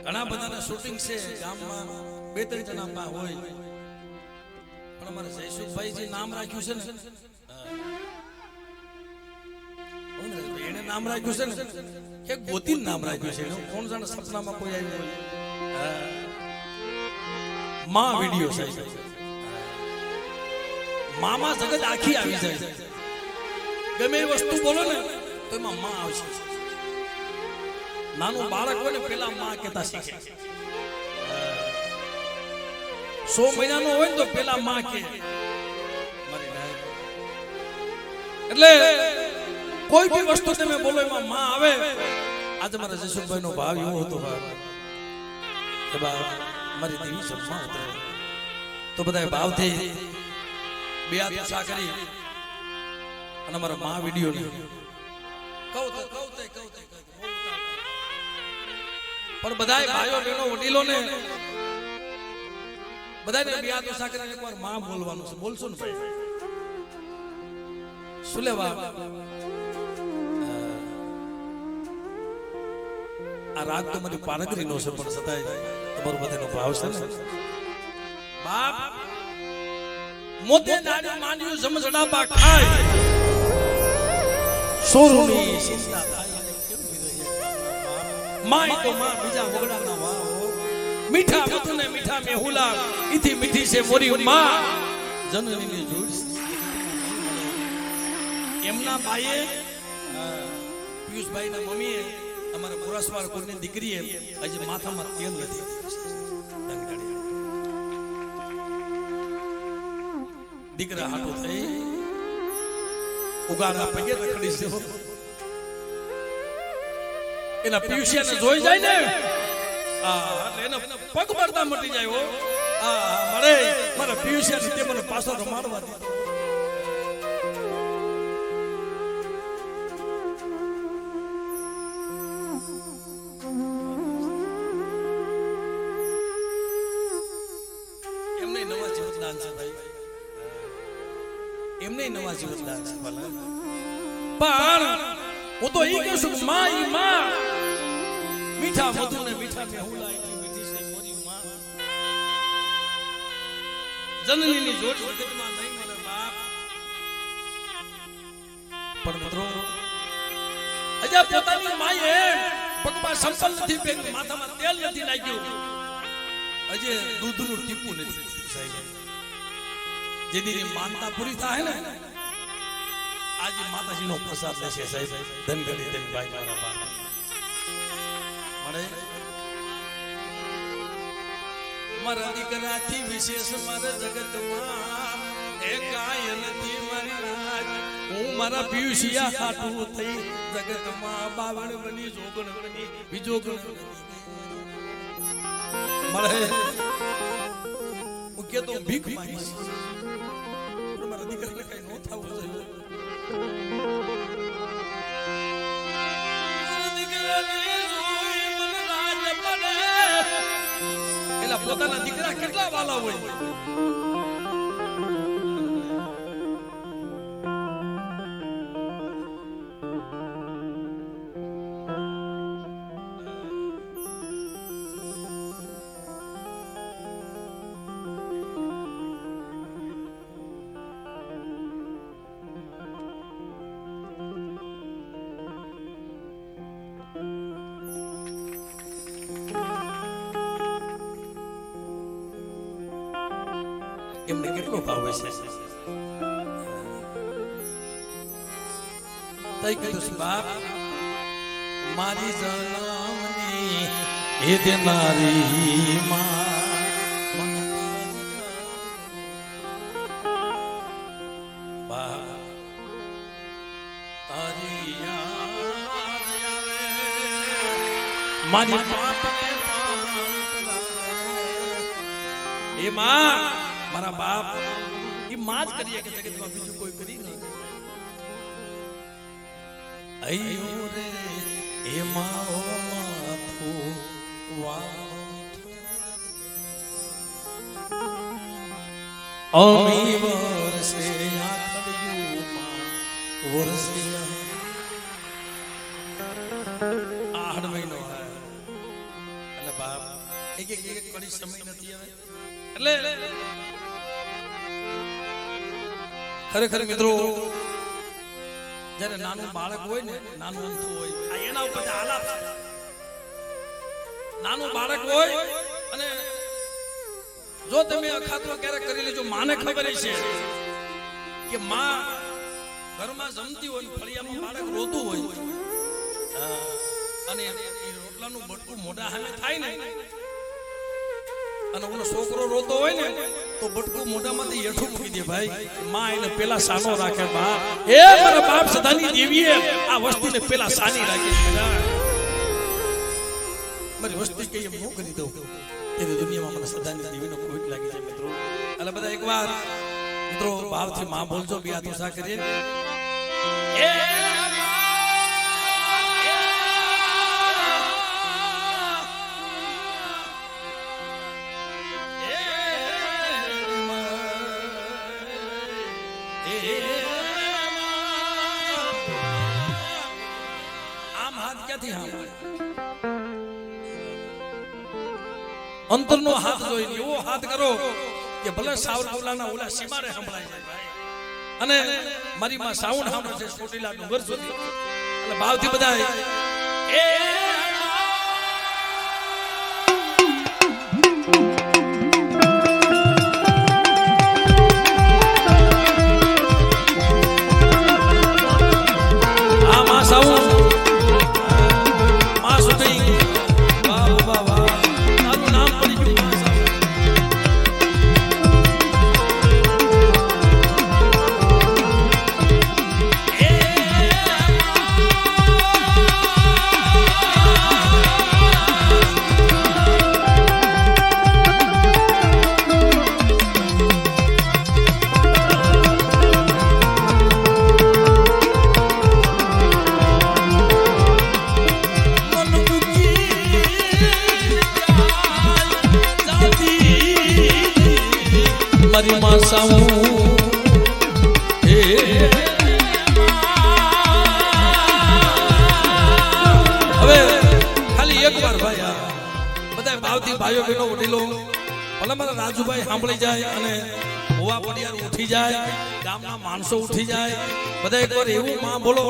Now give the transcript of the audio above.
ઘણા બધાના શૂટિંગ છે ગામમાં 2-3 જણા પા હોય પણ અમારે જયસુખભાઈ જે નામ રાખ્યું છે ને એને નામ રાખ્યું છે ને કે ગોતીન નામ રાખ્યું છે કોણ જાણે સપનામાં કોઈ આવ્યું હોય માં વિડિયો સાહેબ મામા જગત આખી આવી જાય ગમે એ વસ્તુ બોલો ને તો એમાં માં આવશે નાનું બાળક હોય ને પેલા માં કહેતા શીખે 100 મહિનાનો હોય ને તો પેલા માં કે એટલે કોઈ બી વસ્તુ તમે બોલો એમાં માં આવે આજે મારા જયસુખભાઈ નો ભાવ એવો હતો કે બા મારી દેવી જમવા ઉતરે તો બધા ભાવથી બે હાથ ઊંચા કરી અને મારા માં વિડિયો ને કહું પણ બધાય ભાઈઓ બહેનો વડીલો ને બધાને બે હાથ ઊંચા કરીને એકવાર માં બોલવાનું છે બોલશો ને ભાઈ શું લેવા આ રાગ તો મારી પારગરી નો છે પણ છતાંય તમારો બધાનો ભાવ છે ને બાપ મોતે દાડી માંડ્યું સમજડાપા ખાય સોરુની ચિંતા થાય માય તો માં બીજા વગડાના વાવ મીઠા મધુને મીઠા મેહુલા ઈથી મીઠી છે મોરી માં જનનીની જોડ એમના ભાઈએ પિયુષભાઈ ના મમ્મીએ અમારા પુરાસવાળ કોની દીકરીએ આજે માથામાં તેલ નથી દીકરા હાટો થઈ ઉગાડા પગે રખડી છે એના પિયુષિયાને જોઈ જાય ને એના પગ પડતા મટી જાય હો મળે મારા પિયુષિયાને તે મને પાછો રમાડવા દીધો એમને નવા જીવતદાન છે ભાઈ એમને નવા જીવતદાન છે ભલા પણ હું તો ઈ કહું છું માં ઈ માં મીઠા મધુ ને મીઠા મેહુલા ઈથી મીઠી છે મોરી માં જનનીની જોડ જગતમાં નહીં મળે બાપ પણ મિત્રો અજા પોતાની માએ પગમાં સંપલ નથી પહેર્યું માથામાં તેલ નથી લાગ્યું અજે દૂધનું ટીપું નથી સાહેબ જેની માનતા પૂરી થાય ને આજે માતાજી નો પ્રસાદ લેશે સાહેબ ધનગડી તેની ભાઈ મારા બાપ મળે મારા દીકરાથી વિશેષ મારા જગતમાં એ કાય નથી મારી રાજ હું મારા પિયુષિયા હાટું થઈ જગતમાં બાવણ બની જોગણ બની વિજોગણ મળે હું કેતો ભીખ માંગીશ મારા દીકરાને કઈ ન થવું જોઈએ એલા પોતાના દીકરા કેટલા વાલા હોય એમને કેટલો ભાવ છે તઈ કીધું બાપ મારી જન્મની એ દેનારી માં બાપ તારી યાદ આવે મારી બાપને એ માં મારા બાપ એ માં જ કરીએ કે જગતમાં બીજું કોઈ કરી નહીં અયો રે એ મારો માથું અમી વરસે આખડ્યુંમાં વરસે આઠ મહિનો એટલે બાપ એક કડી સમય નથી હવે એટલે ખરેખર મિત્રો જ્યારે નાનું બાળક હોય ને નાનું અમથું હોય આ એના ઉપર આલાપ છે નાનું બાળક હોય અને જો તમે અખાતો ક્યારેક કરી લેજો માને ખબર છે કે માં ઘરમાં જમતી હોય ફળિયામાં બાળક રોતું હોય અને એ રોટલાનું બટકું મોઢા સામે થાય ને અને ઓલો છોકરો રોતો હોય ને તો બટકું મોઢામાંથી હેઠું મૂકી દે ભાઈ માં એને પેલા સાનો રાખે બાપ એ મારા બાપ સદાની દેવીએ આ વસ્તીને પેલા સાની રાખી મારી વસ્તી કઈ એમ ન કરી દઉં એની દુનિયામાં મને સદાની દેવીનો ખોટ લાગી છે મિત્રો એટલે બધા એકવાર મિત્રો ભાવથી માં બોલજો બે હાથ ઊંચા કરીએ એ અંતરનો હાથ જોઈ એવો હાથ કરો કે ભલે સાવરકુલાના ઓલા સીમારે સંભળાય જાય ભાઈ અને મારી માં સાઉન્ડ સાંભળે છે ચોટીલા ડુંગર સુધી એટલે ભાવથી બધા એ આ માં સાઉન્ડ માં સુધી વાહ વાહ વાહ મારી માં સાઉ એ હવે ખાલી એક વાર ભાઈ બધા ભાવથી ભાઈઓ બહેનો વડીલો ભલે મારા રાજુભાઈ સાંભળી જાય અને ભુવા પડિયાર ઉઠી જાય ગામના માણસો ઉઠી જાય બધા એકવાર એવું માં બોલો